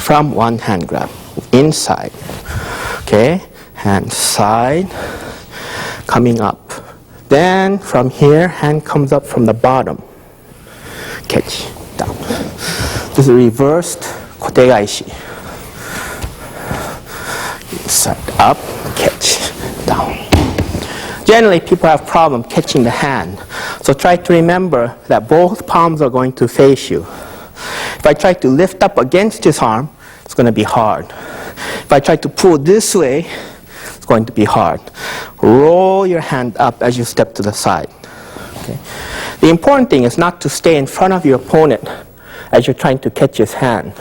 from one hand grab. Inside. Okay? Hand side. Coming up. Then from here, hand comes up from the bottom. Catch. Down. This is reversed kotegaishi. Inside. Up. Catch. Down. Generally, people have problem catching the hand. So try to remember that both palms are going to face you. If I try to lift up against his arm, it's going to be hard. If I try to pull this way, it's going to be hard. Roll your hand up as you step to the side. Okay? The important thing is not to stay in front of your opponent as you're trying to catch his hand.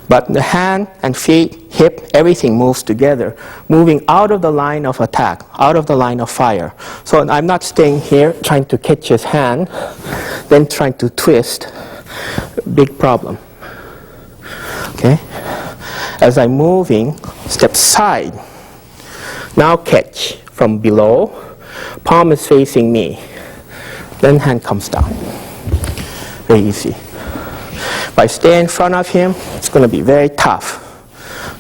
But the hand and feet, hip, everything moves together, moving out of the line of attack, out of the line of fire. So I'm not staying here trying to catch his hand, then trying to twist. Big problem. Okay? As I'm moving, step side. Now catch from below. Palm is facing me. Then hand comes down. Very easy. If I stay in front of him, it's going to be very tough.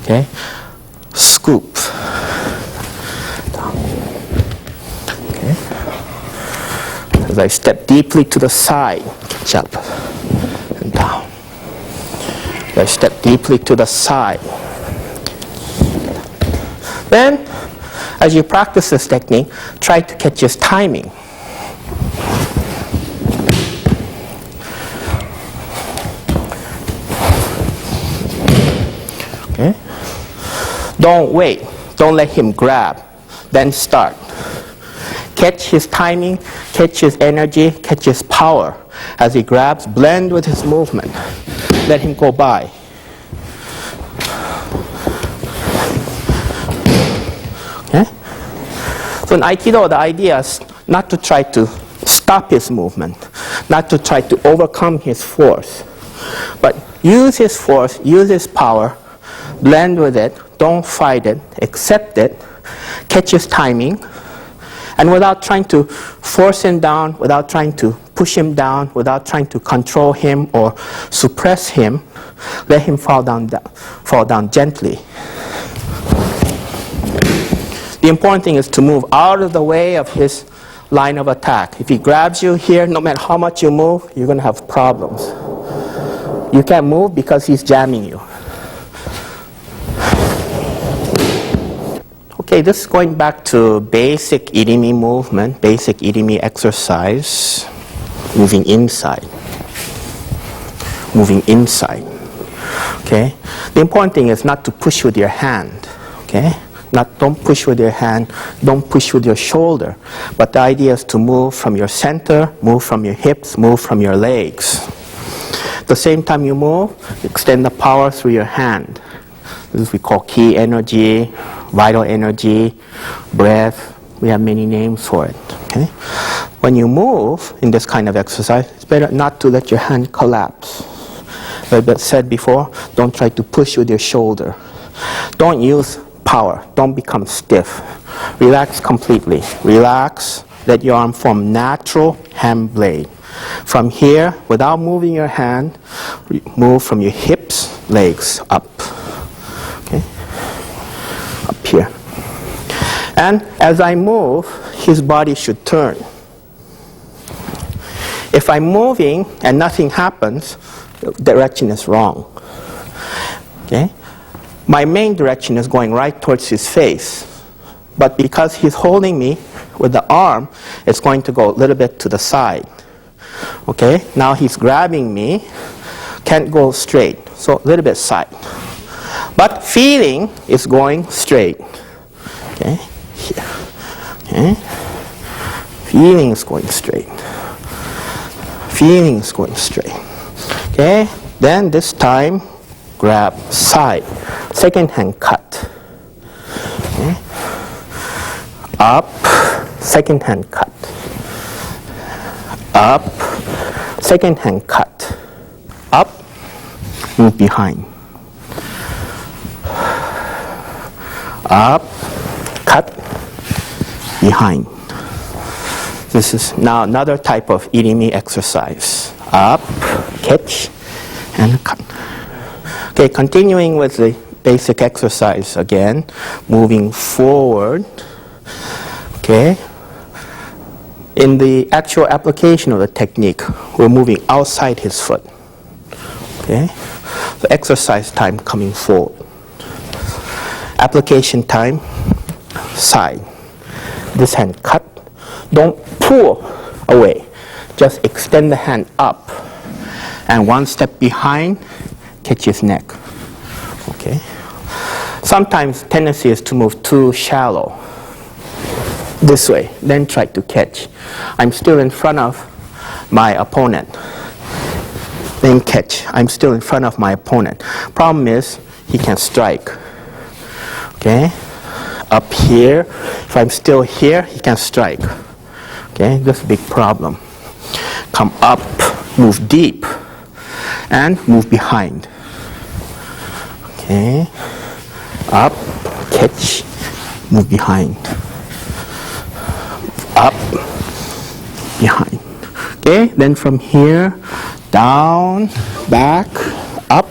Okay? Scoop. Down. Okay? As I step deeply to the side, catch up and down. As I step deeply to the side. Then, as you practice this technique, try to catch his timing. Okay? Don't wait. Don't let him grab. Then start. Catch his timing, catch his energy, catch his power. As he grabs, blend with his movement. Let him go by. Okay? So in Aikido, the idea is not to try to stop his movement, not to try to overcome his force, but use his force, use his power, blend with it, don't fight it, accept it, catch his timing, and without trying to force him down, without trying to push him down, without trying to control him or suppress him, let him fall down gently. The important thing is to move out of the way of his line of attack. If he grabs you here, no matter how much you move, you're going to have problems. You can't move because he's jamming you. Okay, this is going back to basic irimi movement, basic irimi exercise. Moving inside. Moving inside. Okay? The important thing is not to push with your hand. Okay? Don't push with your hand, don't push with your shoulder. But the idea is to move from your center, move from your hips, move from your legs. At the same time you move, extend the power through your hand. This is we call ki energy, vital energy, breath. We have many names for it. Okay? When you move in this kind of exercise, it's better not to let your hand collapse. As I said before, don't try to push with your shoulder. Don't use power. Don't become stiff. Relax completely. Relax. Let your arm form natural hand blade. From here, without moving your hand, move from your hips, legs up. Okay? Up here. And as I move, his body should turn. If I'm moving and nothing happens, the direction is wrong. Okay? My main direction is going right towards his face. But because he's holding me with the arm, it's going to go a little bit to the side. Okay? Now he's grabbing me. Can't go straight. So a little bit side. But feeling is going straight. Okay? Here. Okay? Feeling is going straight. Feeling is going straight. Okay? Then this time, grab side. Second hand cut. Okay? Up. Second hand cut. Up. Second hand cut. Up. Move behind. Up. Cut. Behind. This is now another type of irimi exercise. Up, catch, and cut. Okay, continuing with the basic exercise again, moving forward. Okay. In the actual application of the technique, we're moving outside his foot. Okay. The exercise time coming forward. Application time, side. This hand cut. Don't pull away. Just extend the hand up. And one step behind, catch his neck. Okay. Sometimes tendency is to move too shallow. This way, then try to catch. I'm still in front of my opponent. Then catch. I'm still in front of my opponent. Problem is, he can strike. Okay? Up here, if I'm still here, he can strike. Okay? That's a big problem. Come up, move deep, and move behind. Okay? Up, catch, move behind. Up, behind. Okay, then from here, down, back, up.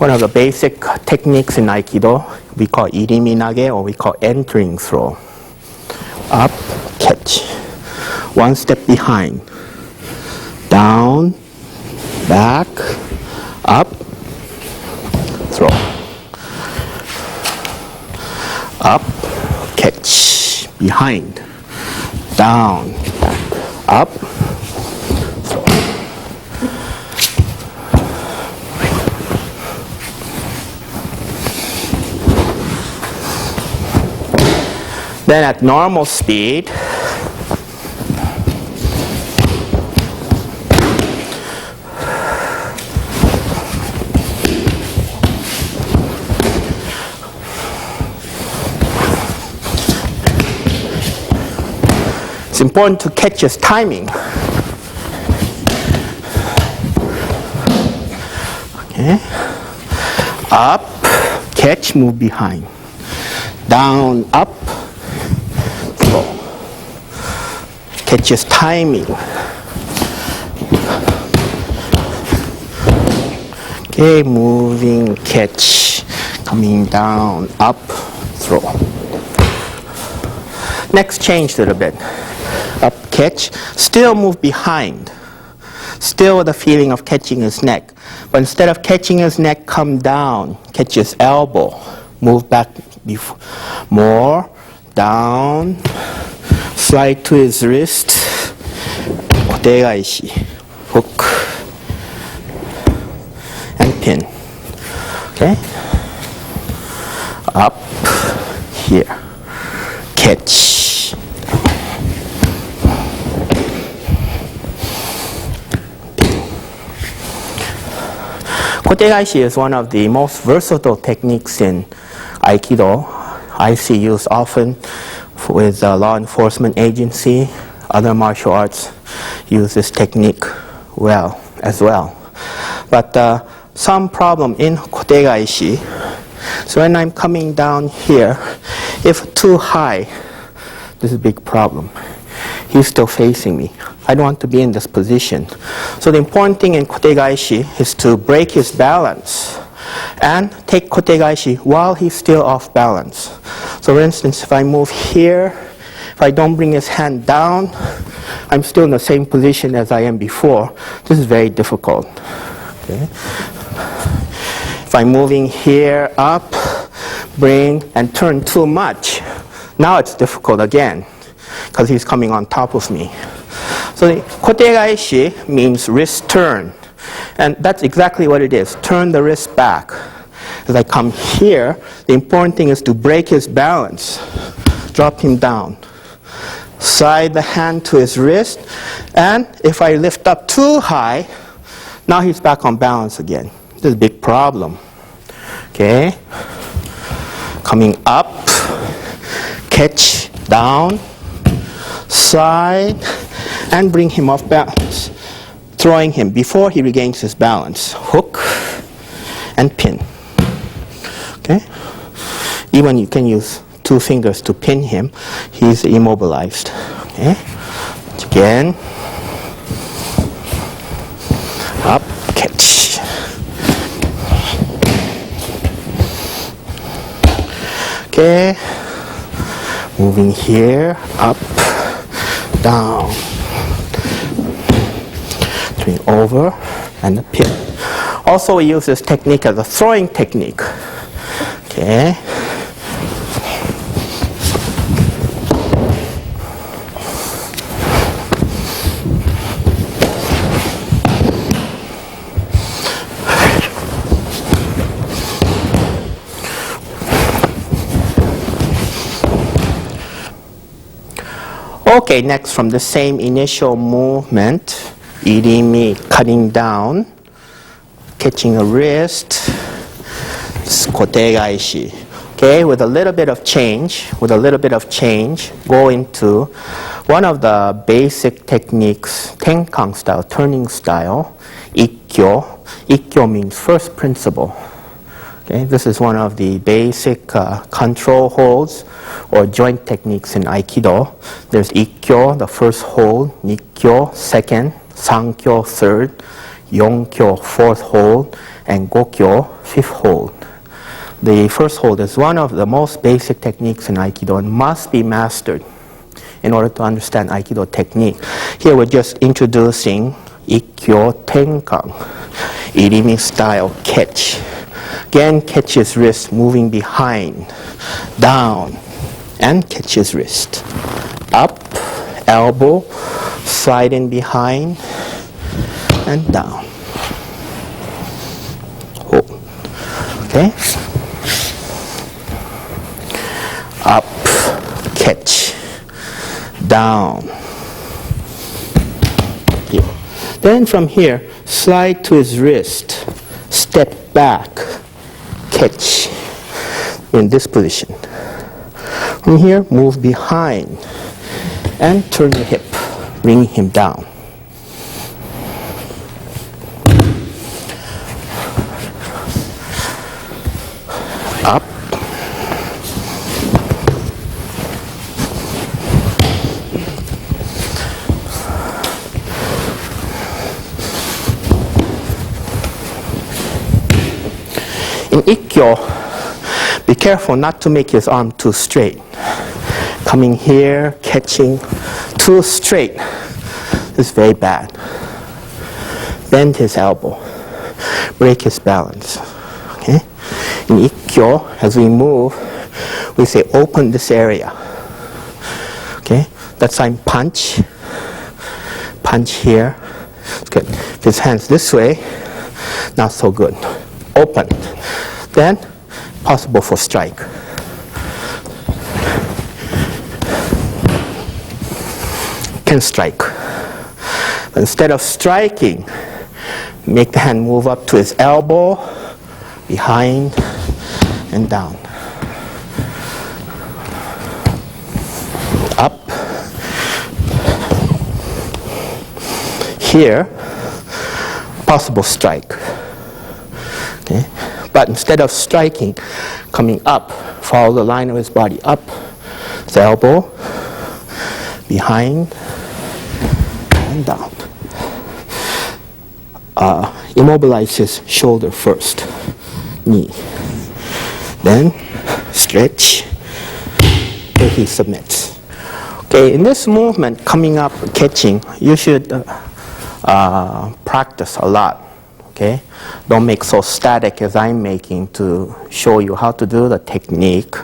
One of the basic techniques in Aikido, we call irimi nage, or we call entering throw. Up, catch. One step behind. Down, back, up, throw. Up, catch, behind, down, back, up, throw. Then at normal speed, it's important to catch his timing. Okay. Up, catch, move behind. Down, up, throw. Catch his timing. Okay, moving, catch, coming down, up, throw. Next, change a little bit. Up, catch, still move behind. Still with the feeling of catching his neck. But instead of catching his neck, come down, catch his elbow. Move back more, down, slide to his wrist, kotegaishi, hook, and pin. Okay? Up, here, catch. Kotegaishi is one of the most versatile techniques in Aikido. I see used often with law enforcement agency. Other martial arts use this technique well as well. But some problem in kotegaishi. So when I'm coming down here, if too high, this is a big problem. He's still facing me. I don't want to be in this position. So the important thing in kotegaishi is to break his balance and take kotegaishi while he's still off balance. So for instance, if I move here, if I don't bring his hand down, I'm still in the same position as I am before. This is very difficult. Okay. If I'm moving here up, bring and turn too much, now it's difficult again because he's coming on top of me. So the kotegaishi means wrist turn. And that's exactly what it is. Turn the wrist back. As I come here, the important thing is to break his balance. Drop him down. Slide the hand to his wrist. And if I lift up too high, now he's back on balance again. This is a big problem. Okay? Coming up, catch, down, slide, and bring him off balance. Throwing him before he regains his balance. Hook and pin. Okay? Even you can use 2 fingers to pin him. He's immobilized. Okay? Again. Up, catch. Okay. Moving here, up, down. Turning over and the pin. Also, we use this technique as a throwing technique. Okay. Okay, next from the same initial movement, irimi, cutting down, catching a wrist, kotegaishi. Okay, with a little bit of change, go into one of the basic techniques, tenkang style, turning style, Ikkyo. Ikkyo means first principle. Okay, this is one of the basic control holds or joint techniques in Aikido. There's Ikkyo, the first hold, Nikyo, second, Sankyo, third, Yonkyo, fourth hold, and Gokyo, fifth hold. The first hold is one of the most basic techniques in Aikido and must be mastered in order to understand Aikido technique. Here we're just introducing Ikkyo Tenkang, irimi style catch. Again, catch his wrist, moving behind, down, and catch his wrist. Up, elbow, slide in behind, and down. Hold. Okay? Up, catch, down. Here. Then from here, slide to his wrist, step back, catch in this position. From here, move behind and turn your hip, bring him down. Up. In Ikkyo, be careful not to make his arm too straight. Coming here, catching too straight is very bad. Bend his elbow, break his balance. Okay? In Ikkyo, as we move, we say open this area. Okay? That's time punch. Punch here. Good. If his hands this way, not so good. Open. Then, possible for strike. Can strike. But instead of striking, make the hand move up to his elbow, behind, and down. Up. Here, possible strike. Okay? But instead of striking, coming up, follow the line of his body up, his elbow, behind, and down. Immobilize his shoulder first, knee. Then stretch till he submits. Okay, in this movement, coming up, catching, you should practice a lot. Okay, don't make so static as I'm making to show you how to do the technique.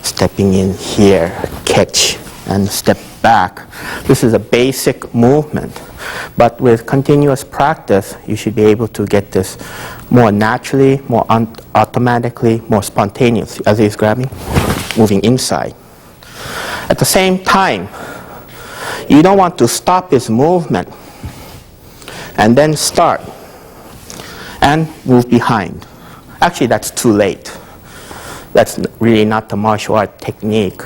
Stepping in here, catch, and step back. This is a basic movement, but with continuous practice, you should be able to get this more naturally, more automatically, more spontaneously. As he's grabbing, moving inside. At the same time, you don't want to stop his movement and then start and move behind. Actually, that's too late. That's really not the martial art technique.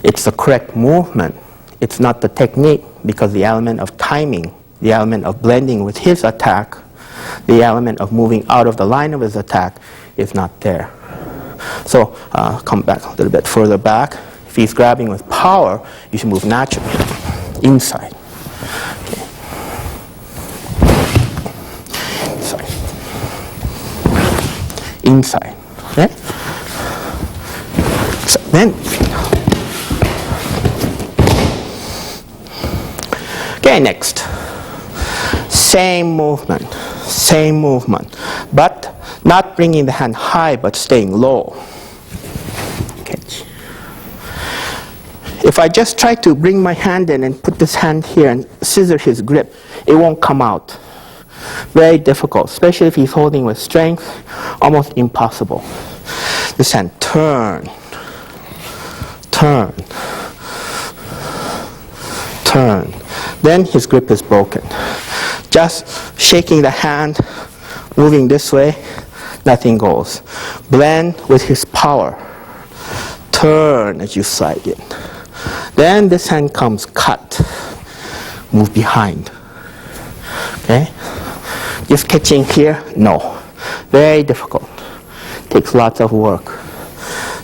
It's the correct movement. It's not the technique because the element of timing, the element of blending with his attack, the element of moving out of the line of his attack is not there. So come back a little bit further back. If he's grabbing with power, you should move naturally, inside. Okay. Inside. Okay? Then, okay, next. Same movement, but not bringing the hand high, but staying low. Catch. If I just try to bring my hand in and put this hand here and scissor his grip, it won't come out. Very difficult, especially if he's holding with strength, almost impossible. This hand, turn, turn, turn. Then his grip is broken. Just shaking the hand, moving this way, nothing goes. Blend with his power. Turn as you slide in. Then this hand comes cut. Move behind. Okay? Just catching here, no. Very difficult. Takes lots of work.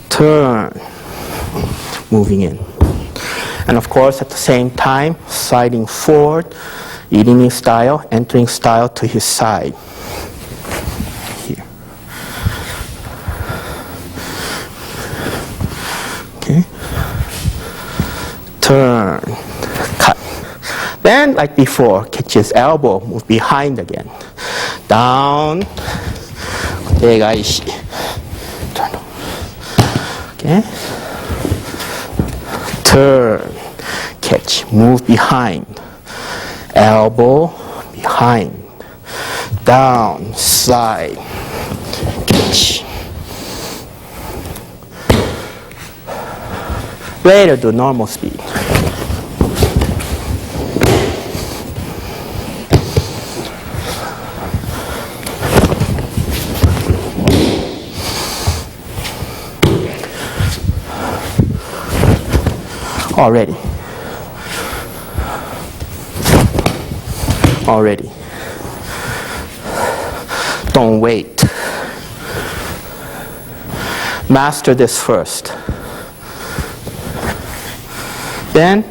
Turn. Moving in. And of course, at the same time, sliding forward, Irimi style, entering style to his side. Here. Okay. Turn. Cut. Then, like before, catch his elbow, move behind again. Down. Tegaishi. Turn. Okay. Turn. Catch. Move behind. Elbow behind. Down. Slide. Catch. Later, do normal speed. Already. Don't wait. Master this first. Then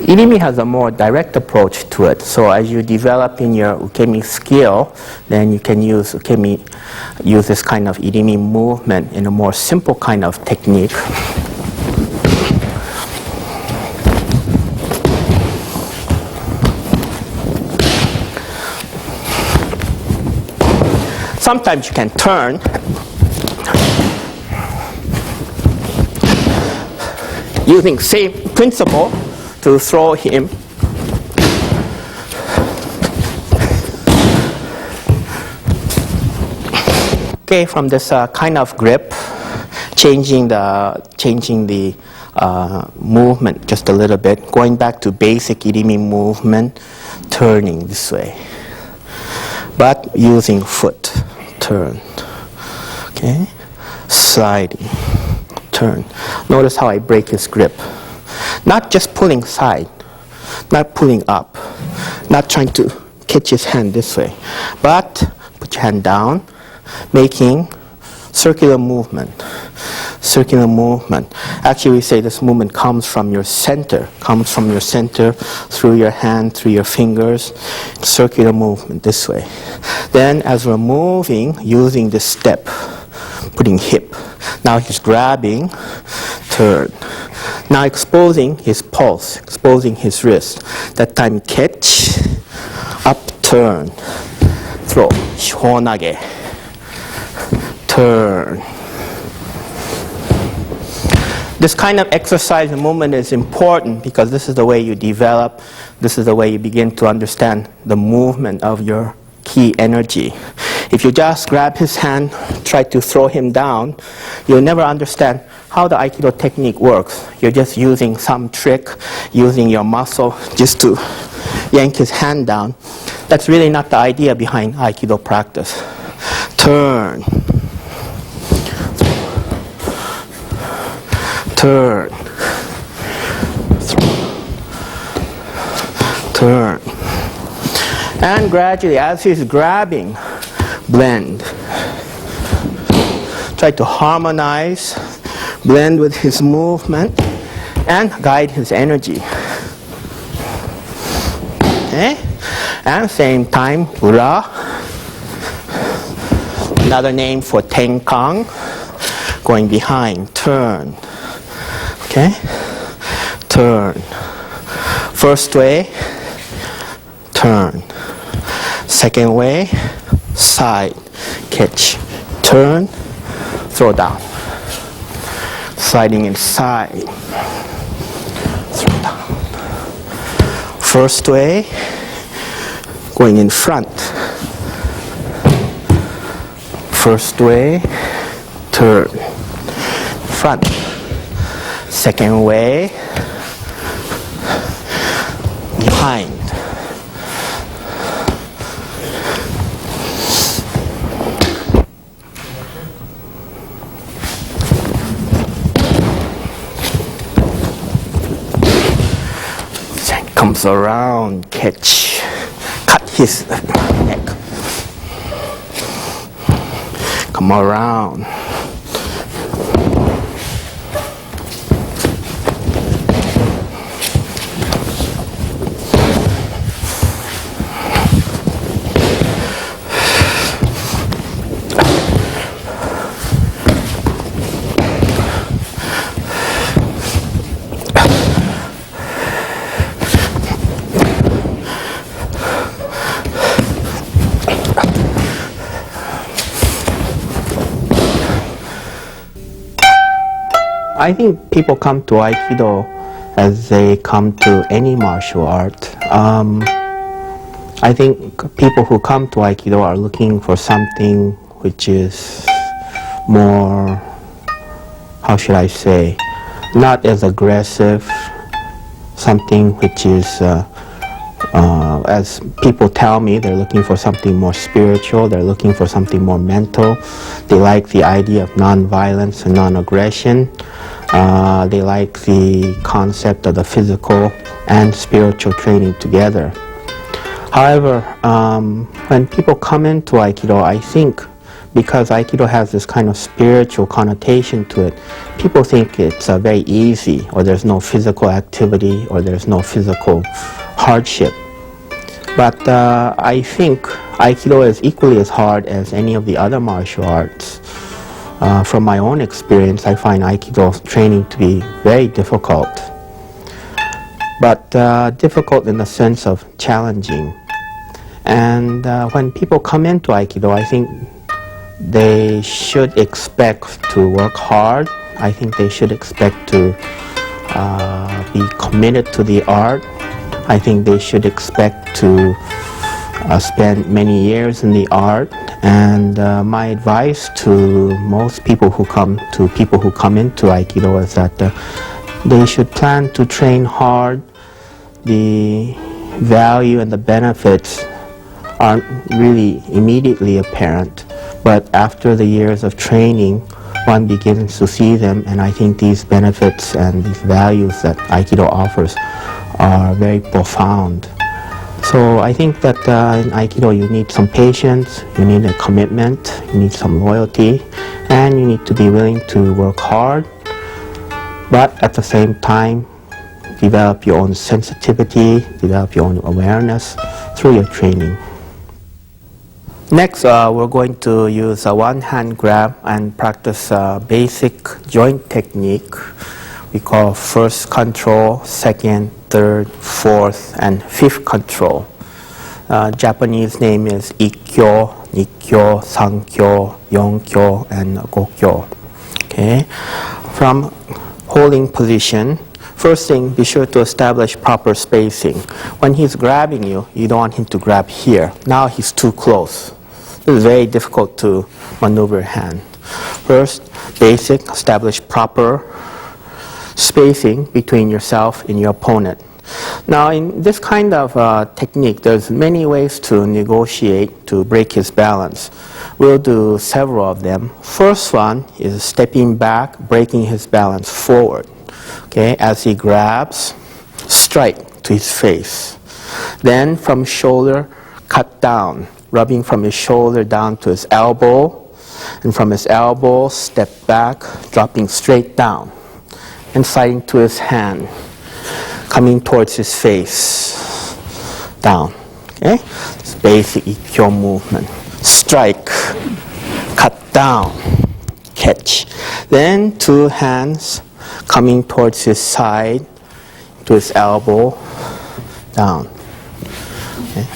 Irimi has a more direct approach to it. So as you develop in your ukemi skill, then you can use this kind of Irimi movement in a more simple kind of technique. Sometimes you can turn. Using same principle to throw him. Okay, from this kind of grip, changing the movement just a little bit, going back to basic Irimi movement, turning this way, but using foot, turn. Okay, sliding, turn. Notice how I break his grip. Not just pulling side, not pulling up, not trying to catch his hand this way, but put your hand down, making circular movement. Circular movement. Actually, we say this movement comes from your center, through your hand, through your fingers, circular movement this way. Then, as we're moving, using this step, putting hip. Now he's grabbing, turn. Now exposing his pulse, exposing his wrist. That time catch, up, turn, throw, honage, turn. This kind of exercise and movement is important because this is the way you develop, this is the way you begin to understand the movement of your ki energy. If you just grab his hand, try to throw him down, you'll never understand how the Aikido technique works. You're just using some trick, using your muscle just to yank his hand down. That's really not the idea behind Aikido practice. Turn. Turn. Turn. And gradually, as he's grabbing, blend. Try to harmonize, blend with his movement, and guide his energy. Okay? And same time, Ura. Another name for Tenkang. Going behind, turn. Okay? Turn. First way, turn. Second way, side, catch, turn, throw down. Sliding inside, throw down. First way, going in front. First way, turn, front. Second way, behind. Comes around, catch, cut his neck. Come around. I think people come to Aikido as they come to any martial art. I think people who come to Aikido are looking for something which is more, how should I say, not as aggressive, something which is, as people tell me, they're looking for something more spiritual, they're looking for something more mental. They like the idea of non-violence and non-aggression. They like the concept of the physical and spiritual training together. However, when people come into Aikido, I think because Aikido has this kind of spiritual connotation to it, people think it's very easy, or there's no physical activity, or there's no physical hardship. But I think Aikido is equally as hard as any of the other martial arts. From my own experience, I find Aikido training to be very difficult. But difficult in the sense of challenging. And when people come into Aikido, I think they should expect to work hard. I think they should expect to be committed to the art. I think they should expect to spend many years in the art. And my advice to most people who come into Aikido is that they should plan to train hard. The value and the benefits aren't really immediately apparent, but after the years of training, one begins to see them, and I think these benefits and these values that Aikido offers are very profound. So I think that in Aikido you need some patience, you need a commitment, you need some loyalty, and you need to be willing to work hard, but at the same time develop your own sensitivity, develop your own awareness through your training. Next, we're going to use a one-hand grab and practice a basic joint technique we call first control, second, third, fourth, and fifth control. Japanese name is Ikkyo, Nikyo, Sankyo, Yonkyo, and Gokyo. Okay? From holding position, first thing, be sure to establish proper spacing. When he's grabbing you, you don't want him to grab here. Now he's too close. This is very difficult to maneuver your hand. First, basic, establish proper spacing between yourself and your opponent. Now, in this kind of technique, there's many ways to negotiate to break his balance. We'll do several of them. First one is stepping back, breaking his balance forward. Okay, as he grabs, strike to his face. Then from shoulder, cut down, rubbing from his shoulder down to his elbow, and from his elbow, step back, dropping straight down, and sliding to his hand, coming towards his face, down. Okay? It's basic Ikkyo movement. Strike, cut down, catch. Then 2 hands coming towards his side, to his elbow, down. Okay?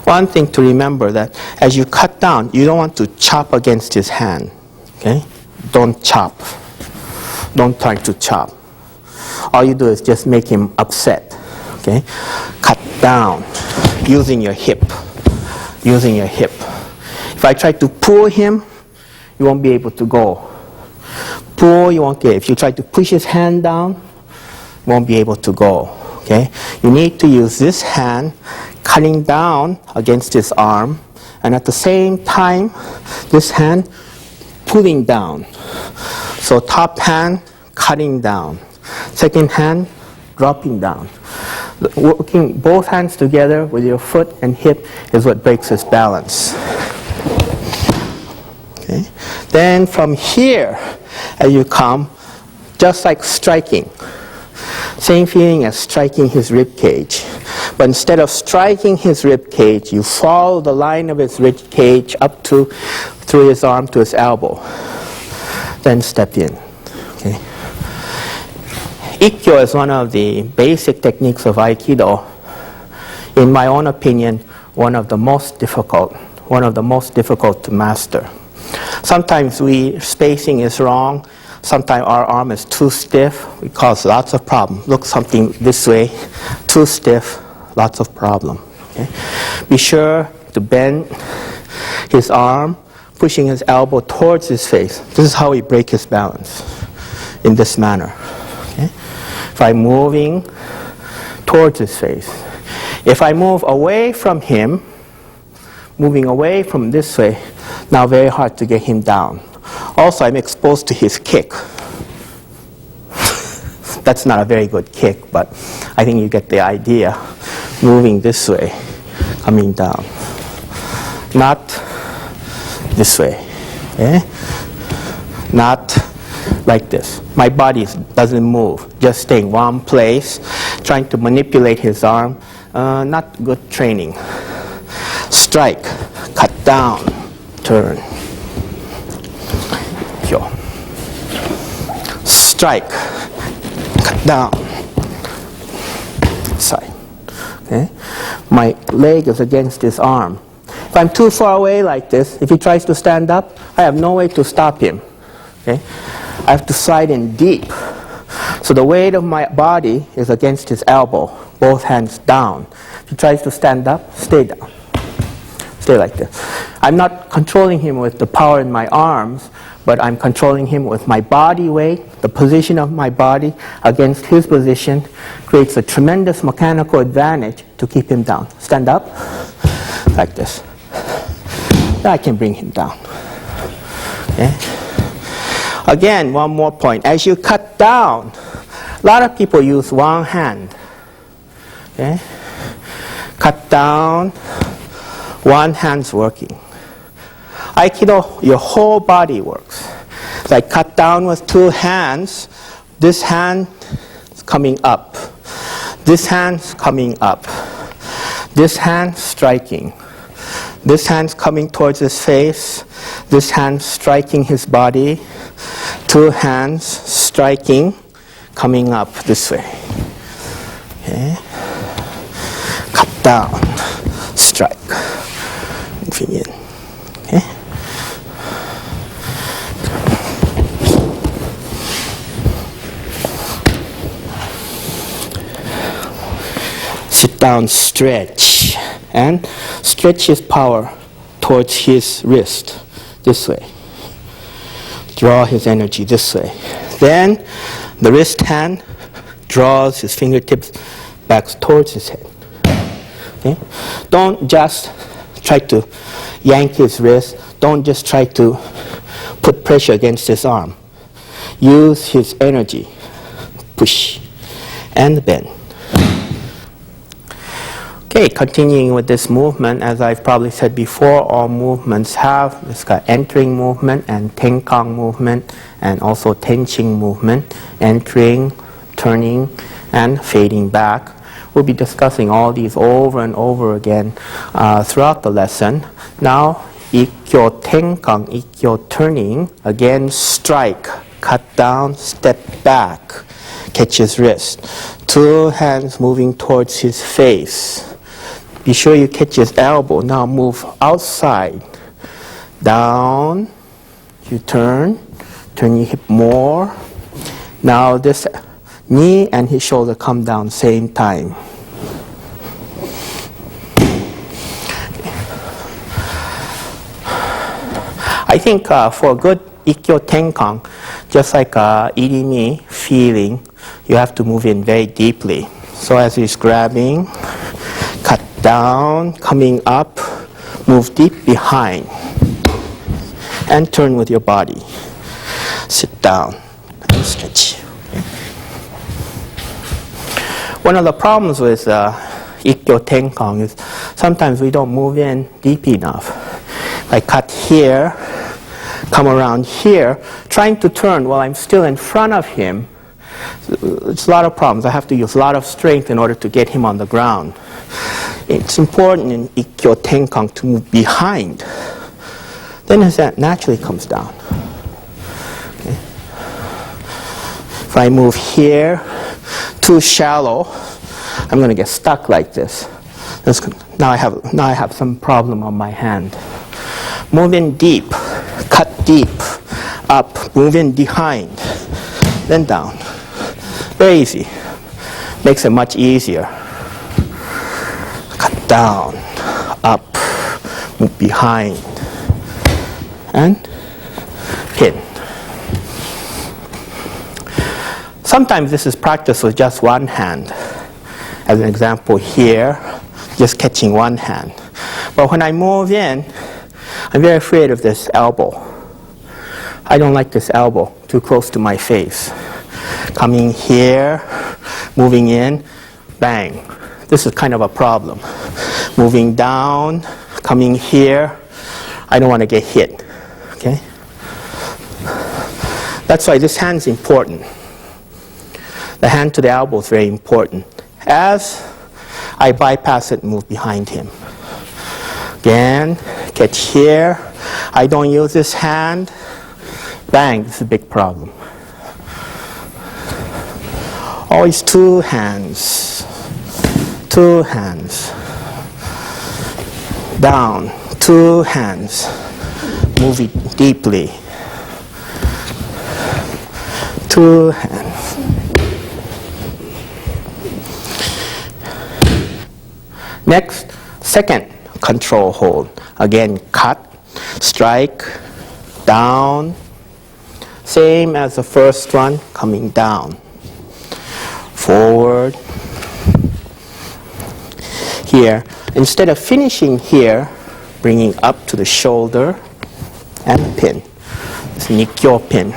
One thing to remember that as you cut down, you don't want to chop against his hand. Okay? Don't chop. Don't try to chop. All you do is just make him upset. Okay? Cut down using your hip. Using your hip. If I try to pull him, you won't be able to go. Pull, you won't get it. If you try to push his hand down, you won't be able to go. Okay? You need to use this hand cutting down against his arm, and at the same time, this hand pulling down. So top hand cutting down, second hand dropping down. Working both hands together with your foot and hip is what breaks his balance. Okay. Then from here, as you come, just like striking, same feeling as striking his rib cage. But instead of striking his rib cage, you follow the line of his rib cage up to through his arm to his elbow. Then step in. Okay. Ikkyo is one of the basic techniques of Aikido. In my own opinion, one of the most difficult to master. Sometimes spacing is wrong. Sometimes our arm is too stiff. It causes lots of problems. Look something this way, too stiff, lots of problem. Okay? Be sure to bend his arm, pushing his elbow towards his face. This is how we break his balance, in this manner. Okay? If I'm moving towards his face. If I move away from him, moving away from this way, now very hard to get him down. Also, I'm exposed to his kick. That's not a very good kick, but I think you get the idea. Moving this way, coming down. Not this way. Okay? Not like this. My body doesn't move, just staying one place, trying to manipulate his arm. Not good training. Strike, cut down, turn. Ikkyo. Strike, cut down, side. Okay? My leg is against his arm. If I'm too far away like this, if he tries to stand up, I have no way to stop him. Okay? I have to slide in deep. So the weight of my body is against his elbow, both hands down. If he tries to stand up, stay down. Stay like this. I'm not controlling him with the power in my arms, but I'm controlling him with my body weight. The position of my body against his position creates a tremendous mechanical advantage to keep him down. Stand up, like this. Then I can bring him down. Okay? Again, one more point. As you cut down, a lot of people use one hand. Okay? Cut down, one hand's working. Aikido, your whole body works. Like cut down with 2 hands, this hand is coming up. This hand's coming up. This hand striking. This hand's coming towards his face. This hand striking his body. 2 hands striking, coming up this way. Okay. Cut down, strike. Moving in. Okay. Sit down, stretch, and stretch his power towards his wrist, this way. Draw his energy this way. Then the wrist hand draws his fingertips back towards his head. Okay? Don't just try to yank his wrist. Don't just try to put pressure against his arm. Use his energy. Push and bend. Okay, continuing with this movement, as I've probably said before, all movements have this entering movement and tenkang movement, and also tenching movement, entering, turning, and fading back. We'll be discussing all these over and over again throughout the lesson. Now, Ikkyo tenkang, Ikkyo turning, again strike, cut down, step back, catch his wrist. 2 hands moving towards his face. Be sure you catch his elbow. Now move outside. Down. You turn your hip more. Now this knee and his shoulder come down same time. I think for a good Ikkyo tenkang, just like irimi, feeling, you have to move in very deeply. So as he's grabbing, cut down, coming up, move deep behind, and turn with your body. Sit down and stretch. One of the problems with Ikkyo tenkang is sometimes we don't move in deep enough. I cut here, come around here, trying to turn while I'm still in front of him. It's a lot of problems. I have to use a lot of strength in order to get him on the ground. It's important in Ikkyo tenkang to move behind. Then his hand naturally comes down. Okay. If I move here too shallow, I'm going to get stuck like this. Now I have some problem on my hand. Move in deep, cut deep, up, move in behind, then down. Very easy. Makes it much easier. Cut down, up, move behind, and pin. Sometimes this is practiced with just one hand. As an example here, just catching one hand. But when I move in, I'm very afraid of this elbow. I don't like this elbow too close to my face. Coming here, moving in, bang. This is kind of a problem. Moving down, coming here, I don't want to get hit. Okay? That's why this hand's important. The hand to the elbow is very important. As I bypass it and move behind him. Again, catch here. I don't use this hand. Bang, this is a big problem. Always 2 hands. 2 hands. Down. 2 hands. Move it deeply. 2 hands. Next, second control hold. Again, cut, strike, down. Same as the first one, coming down. Forward. Here. Instead of finishing here, bringing up to the shoulder and pin. It's Nikyo pin.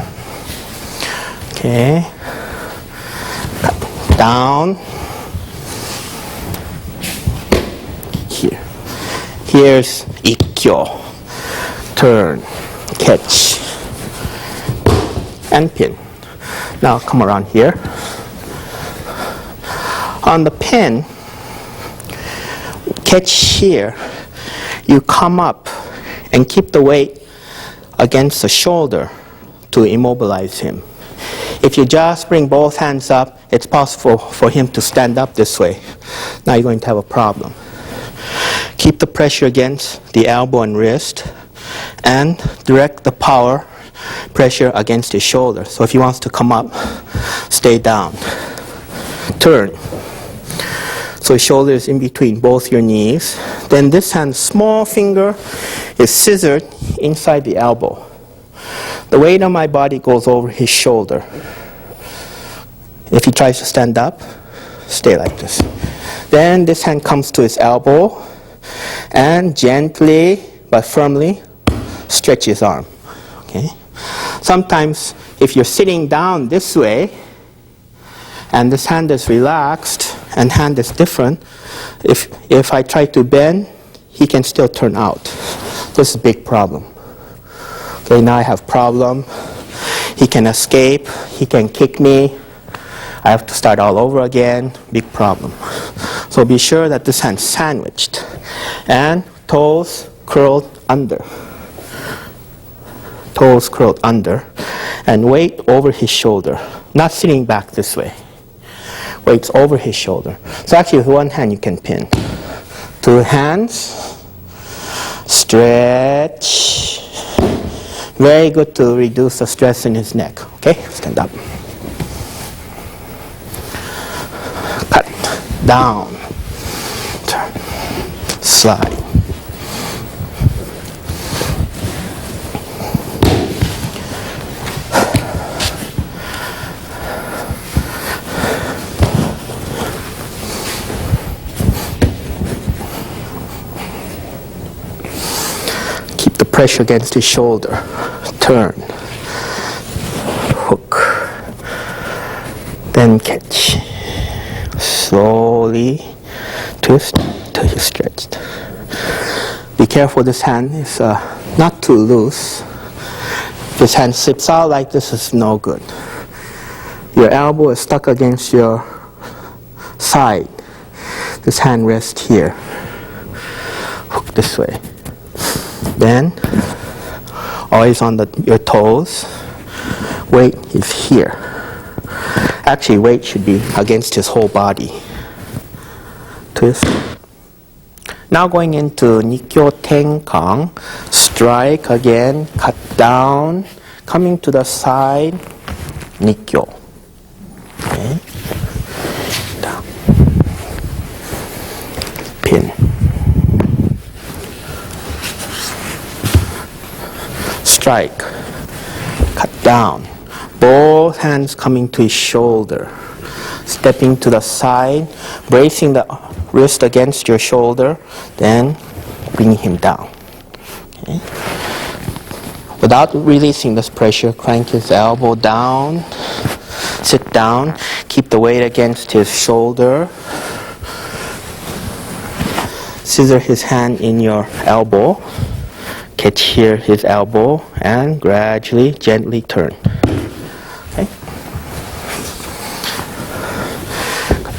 Okay. Cut down. Here. Here's Ikkyo. Turn. Catch. And pin. Now come around here. On the pin, catch here. You come up and keep the weight against the shoulder to immobilize him. If you just bring both hands up, it's possible for him to stand up this way. Now you're going to have a problem. Keep the pressure against the elbow and wrist and direct the power pressure against his shoulder. So if he wants to come up, stay down. Turn. So his shoulder is in between both your knees. Then this hand's small finger is scissored inside the elbow. The weight of my body goes over his shoulder. If he tries to stand up, stay like this. Then this hand comes to his elbow and gently but firmly stretch his arm. Okay? Sometimes if you're sitting down this way and this hand is relaxed and hand is different. If I try to bend, he can still turn out. This is a big problem. Okay, now I have problem. He can escape. He can kick me. I have to start all over again. Big problem. So be sure that this hand's sandwiched and toes curled under. Toes curled under, and weight over his shoulder. Not sitting back this way. Weight's over his shoulder. So actually with one hand you can pin. 2 hands. Stretch. Very good to reduce the stress in his neck. Okay, stand up. Cut. Down. Turn. Slide. Pressure against his shoulder. Turn. Hook. Then catch. Slowly twist till you're stretched. Be careful, this hand is not too loose. If this hand slips out like this, is no good. Your elbow is stuck against your side. This hand rests here. Hook this way. Then, always on your toes. Weight is here. Actually, weight should be against his whole body. Twist. Now going into Nikyo Tenkang. Strike again, cut down, coming to the side, Nikyo. Okay. Down. Pin. Strike, cut down, both hands coming to his shoulder, stepping to the side, bracing the wrist against your shoulder, then bring him down. Okay. Without releasing this pressure, crank his elbow down, sit down, keep the weight against his shoulder, scissor his hand in your elbow, catch here his elbow, and gradually, gently turn. Okay.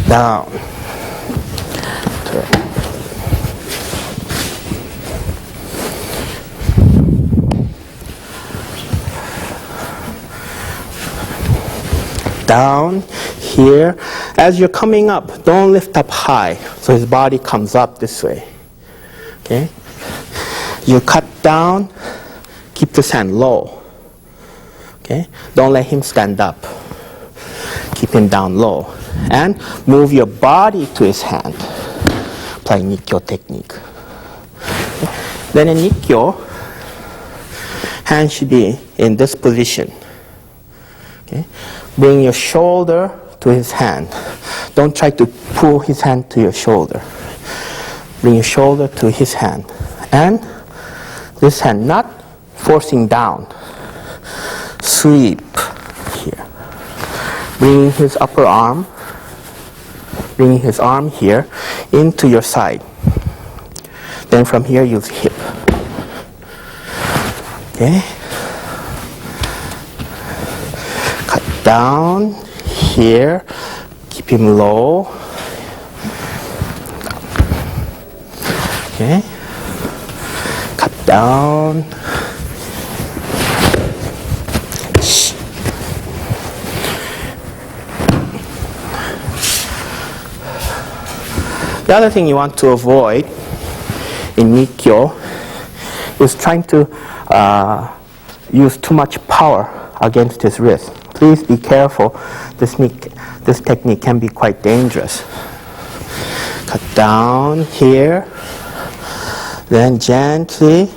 Down. Turn. Down here. As you're coming up, don't lift up high, so his body comes up this way. Okay. You cut down, keep this hand low. Okay? Don't let him stand up. Keep him down low. And move your body to his hand. Apply Nikyo technique. Okay? Then in Nikyo, hand should be in this position. Okay? Bring your shoulder to his hand. Don't try to pull his hand to your shoulder. Bring your shoulder to his hand. And this hand not forcing down. Sweep here. Bring his upper arm, bring his arm here into your side. Then from here use hip. Okay. Cut down here. Keep him low. Okay. Cut down. The other thing you want to avoid in Nikyo is trying to use too much power against his wrist. Please be careful. This technique can be quite dangerous. Cut down here. Then gently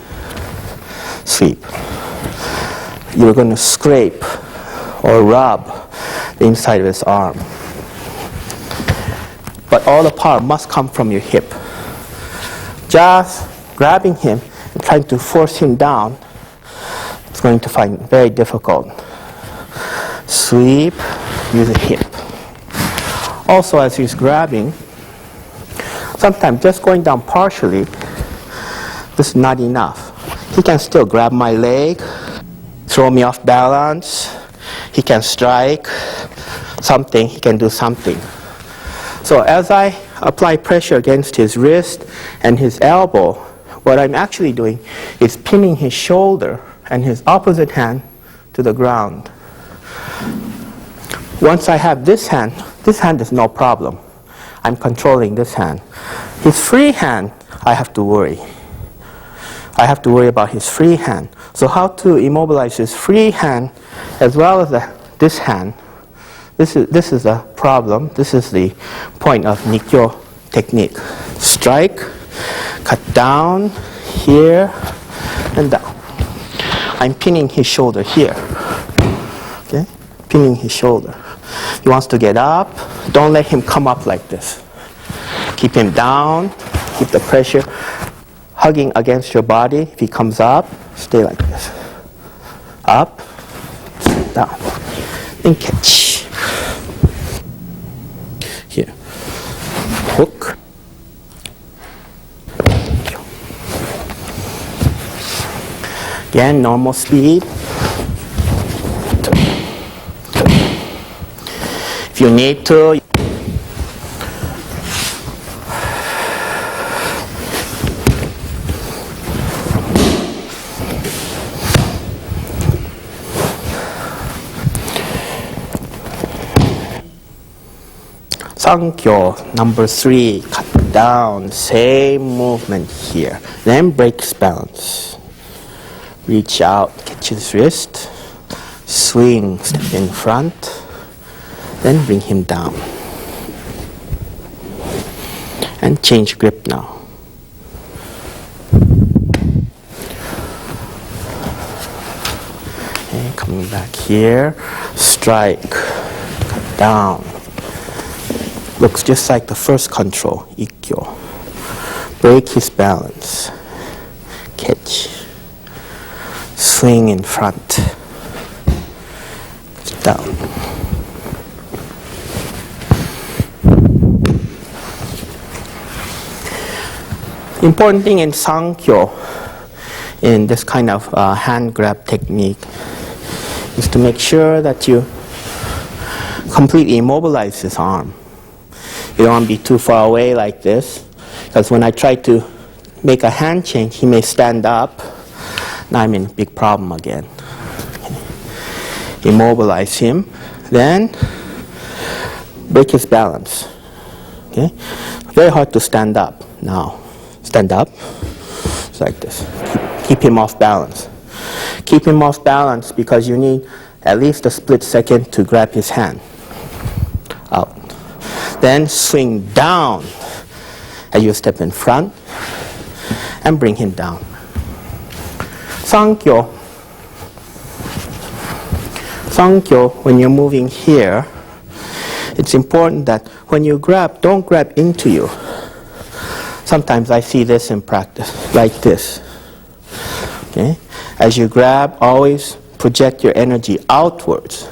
sweep. You're going to scrape or rub the inside of his arm. But all the power must come from your hip. Just grabbing him and trying to force him down, it's going to find very difficult. Sweep, use the hip. Also, as he's grabbing, sometimes just going down partially, this is not enough. He can still grab my leg, throw me off balance. He can strike something. He can do something. So as I apply pressure against his wrist and his elbow, what I'm actually doing is pinning his shoulder and his opposite hand to the ground. Once I have this hand is no problem. I'm controlling this hand. His free hand, I have to worry. I have to worry about his free hand. So how to immobilize his free hand as well as this hand, this is a problem. This is the point of Nikyo technique. Strike, cut down, here, and down. I'm pinning his shoulder here. Okay? Pinning his shoulder. He wants to get up. Don't let him come up like this. Keep him down. Keep the pressure hugging against your body. If he comes up, stay like this. Up, down, and catch. Here. Hook. Again, normal speed. If you need to, Sankyo, number 3, cut down, same movement here. Then breaks balance. Reach out, catch his wrist, swing, step in front, then bring him down. And change grip now. Okay, coming back here, strike, cut down. Looks just like the first control, Ikkyo. Break his balance. Catch. Swing in front. Down. Important thing in Sankyo, in this kind of hand grab technique, is to make sure that you completely immobilize his arm. You don't want to be too far away like this, because when I try to make a hand change, he may stand up. Now I'm in a big problem again. Okay. Immobilize him, then break his balance. Okay? Very hard to stand up now. Stand up, it's like this. Keep him off balance. Keep him off balance because you need at least a split second to grab his hand. Out. Then swing down as you step in front and bring him down. Sankyo. Sankyo, when you're moving here, it's important that when you grab, don't grab into you. Sometimes I see this in practice, like this. Okay? As you grab, always project your energy outwards.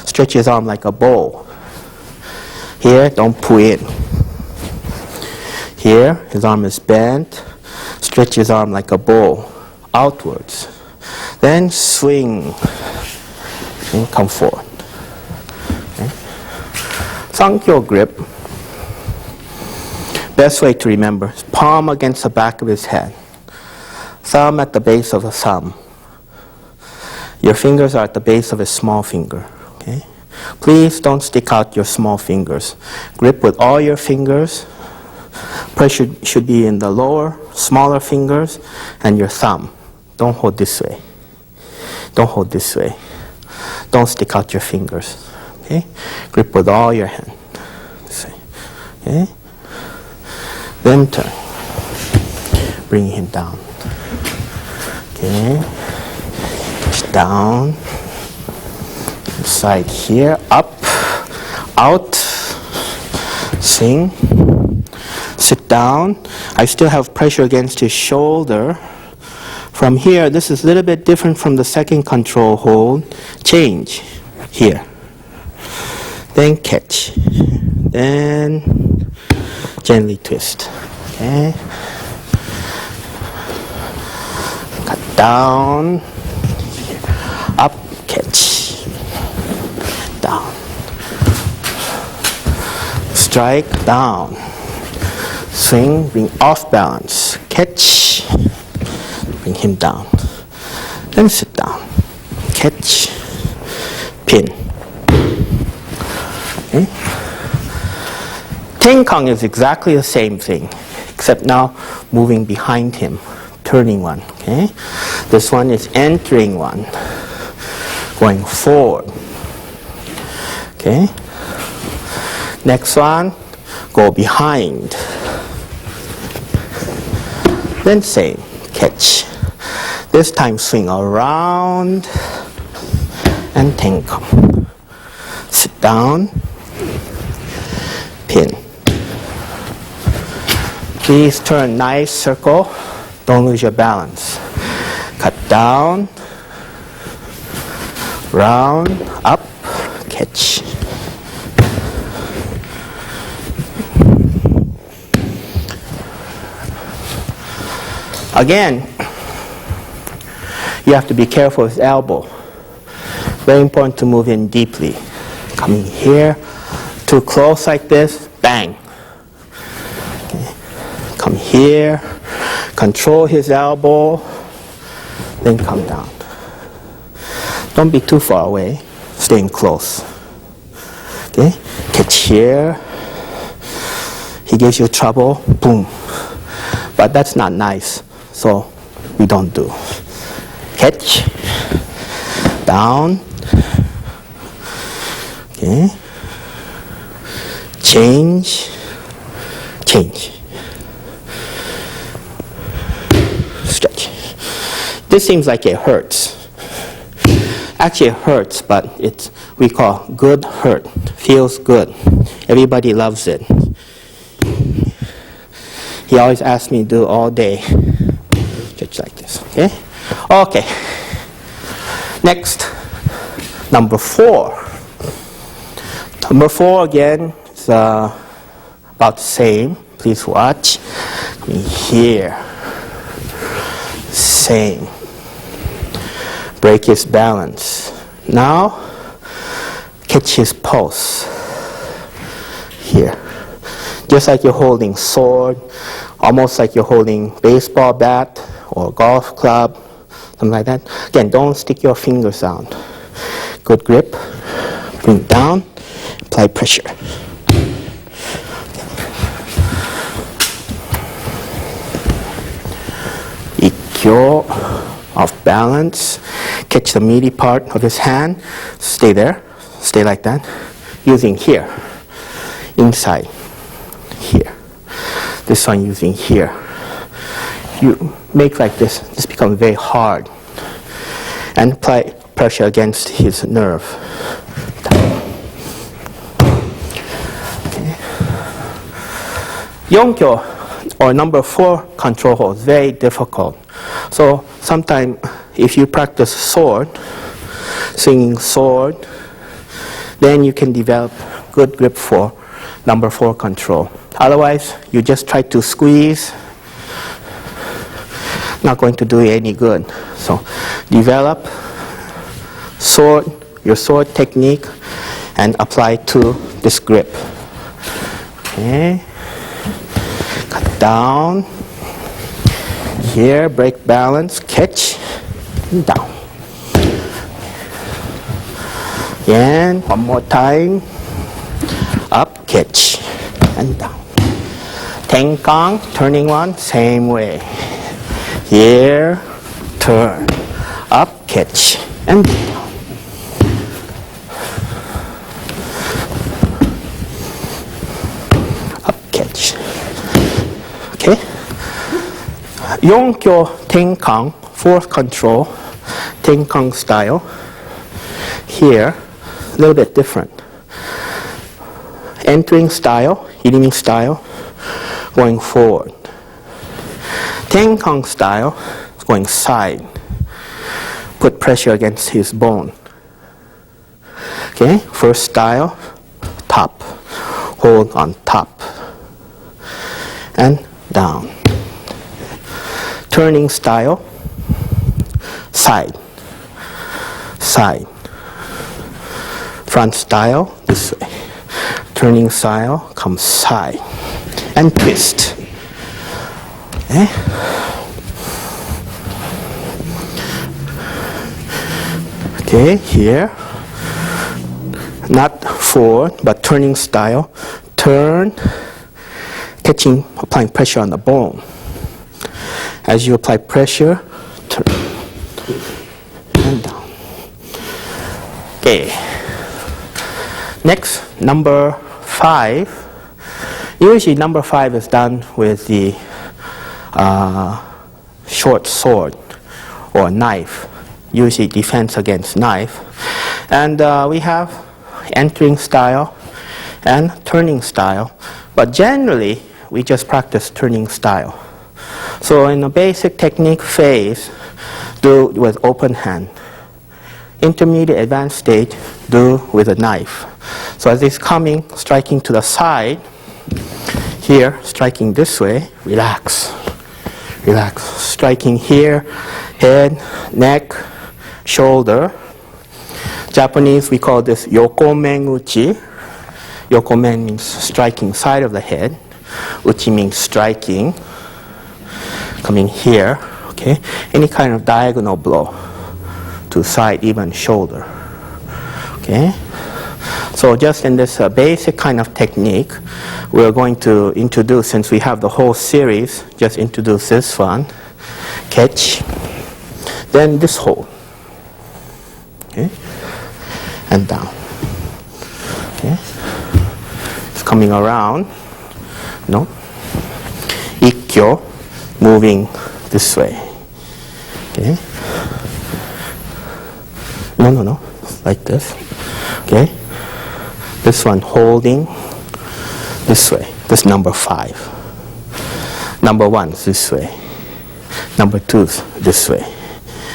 Stretch his arm like a bow. Here, don't pull in. Here, his arm is bent. Stretch his arm like a bow, outwards. Then swing and come forward. Okay. Sankyo grip. Best way to remember is palm against the back of his head. Thumb at the base of the thumb. Your fingers are at the base of his small finger. Okay? Please don't stick out your small fingers. Grip with all your fingers. Pressure should be in the lower, smaller fingers and your thumb. Don't hold this way. Don't hold this way. Don't stick out your fingers. Okay? Grip with all your hand. This way. Okay? Then turn. Bring him down. Okay? Push down. Side here, up, out, swing, sit down. I still have pressure against his shoulder. From here, this is a little bit different from the second control hold. Change here. Then catch. Then gently twist. Okay. Cut down. Up, catch. Down. Strike, down. Swing, bring off balance. Catch. Bring him down. Then sit down. Catch. Pin. Okay. Tenkang is exactly the same thing, except now moving behind him, turning one. Okay. This one is entering one, going forward. Okay. Next one, go behind. Then same, catch. This time swing around and tenkang. Sit down, pin. Please turn nice circle. Don't lose your balance. Cut down, round, up, catch. Again, you have to be careful with elbow. Very important to move in deeply. Coming here, too close like this, bang. Okay. Come here, control his elbow, then come down. Don't be too far away, staying close. Okay, catch here. He gives you trouble, boom. But that's not nice, so we don't do. Catch, down. Okay. Change, change. Stretch. This seems like it hurts. Actually it hurts, but it's we call good hurt. Feels good. Everybody loves it. He always asks me to do all day. Stretch like this. Okay? Okay. Next, number 4. Number 4 again is about the same. Please watch. Coming here. Same. Break his balance. Now, catch his pulse. Here. Just like you're holding sword, almost like you're holding baseball bat or golf club, something like that. Again, don't stick your fingers out. Good grip. Bring it down. Apply pressure. Ikkyo, off balance. Catch the meaty part of his hand. Stay there. Stay like that. Using here. Inside. Here. This one using here. You make like this. This becomes very hard. And apply pressure against his nerve. Yonkyo, or number 4 control hold, is very difficult. So sometimes if you practice sword, swinging sword, then you can develop good grip for number 4 control. Otherwise, you just try to squeeze, not going to do you any good. So develop sword, your sword technique, and apply to this grip. Okay. Cut down. Here, break balance, catch, and down. Again, one more time. Up, catch, and down. Tenkang, turning one, same way. Here, turn. Up, catch, and down. Okay. Yonkyo Tenkang, 4th control, Tenkang style. Here, a little bit different. Entering style, Hirimi style, going forward. Tenkang style, going side. Put pressure against his bone. Okay, first style, top. hold on top, and down. Turning style, side, side. Front style, this way. Turning style, come side, and twist. Okay. Okay, here. Not forward, but turning style. Turn, catching, applying pressure on the bone. As you apply pressure, turn and down. Okay. Next, number 5. Usually number 5 is done with the short sword or knife. Usually defense against knife. And we have entering style and turning style. But generally, we just practice turning style. So in the basic technique phase, do with open hand. Intermediate advanced stage, do with a knife. So as it's coming, striking to the side, here, striking this way, relax. Relax. Striking here, head, neck, shoulder. Japanese, we call this yokomen uchi. Yokomen means striking side of the head. Uchi means striking. Coming here, okay? Any kind of diagonal blow to side, even shoulder, okay? So just in this basic kind of technique, we're going to introduce, since we have the whole series, just introduce this one, catch, then this hold, okay? And down, okay? It's coming around, no? Ikkyo, moving this way, okay? No, like this, okay? This one holding this way, this number 5. Number 1 is this way. Number 2 is this way,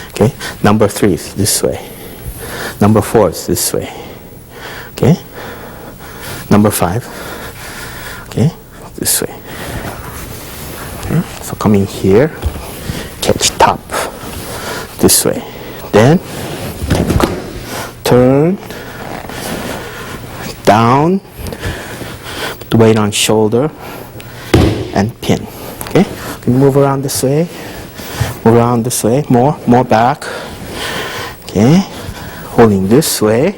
okay? Number 3 is this way. Number 4 is this way, okay? Number 5, okay, this way. Okay? So coming here, catch top, this way. Then turn, down, put the weight on shoulder, and pin. Okay? You can move around this way, more back. Okay? Holding this way,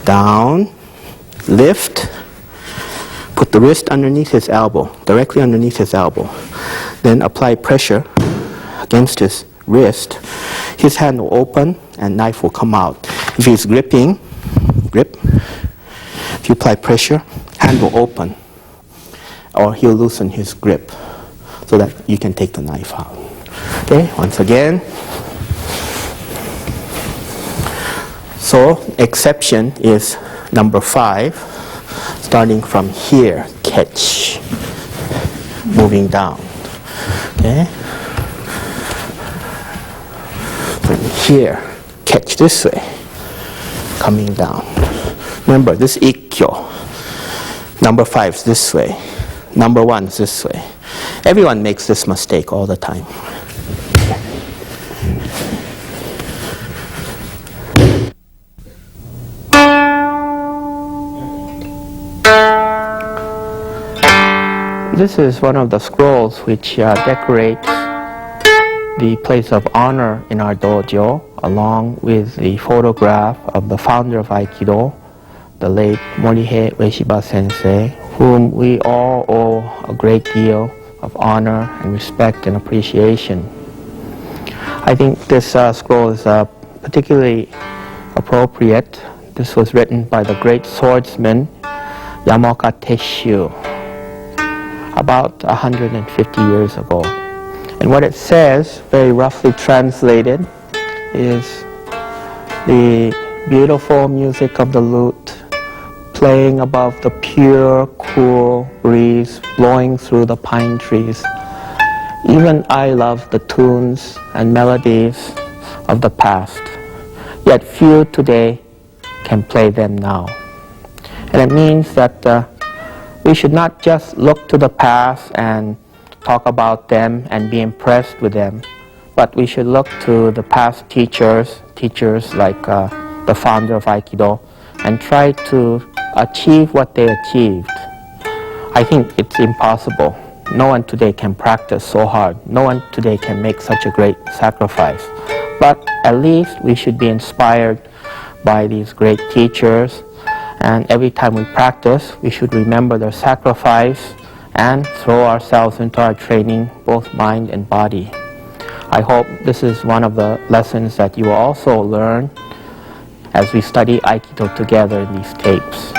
down, lift, put the wrist underneath his elbow, directly underneath his elbow. Then apply pressure against his wrist. His hand will open and knife will come out. If he's gripping, grip. If you apply pressure, hand will open, or he'll loosen his grip so that you can take the knife out. Okay, once again. So, exception is number 5, starting from here, catch, moving down. Okay? From here, catch this way, coming down. Remember, this is Ikkyo. Number 5 is this way. Number 1 is this way. Everyone makes this mistake all the time. This is one of the scrolls which decorates the place of honor in our dojo, along with the photograph of the founder of Aikido, the late Nage Ueshiba sensei, whom we all owe a great deal of honor and respect and appreciation. I think this scroll is particularly appropriate. This was written by the great swordsman Yamaoka Tesshu about 150 years ago. And what it says, very roughly translated, is the beautiful music of the lute playing above the pure, cool breeze blowing through the pine trees. Even I love the tunes and melodies of the past, yet few today can play them now. And it means that we should not just look to the past and talk about them and be impressed with them, but we should look to the past teachers like the founder of Aikido, and try to achieve what they achieved. I think it's impossible. No one today can practice so hard. No one today can make such a great sacrifice. But at least we should be inspired by these great teachers, and every time we practice, we should remember their sacrifice and throw ourselves into our training, both mind and body. I hope this is one of the lessons that you will also learn as we study Aikido together in these tapes.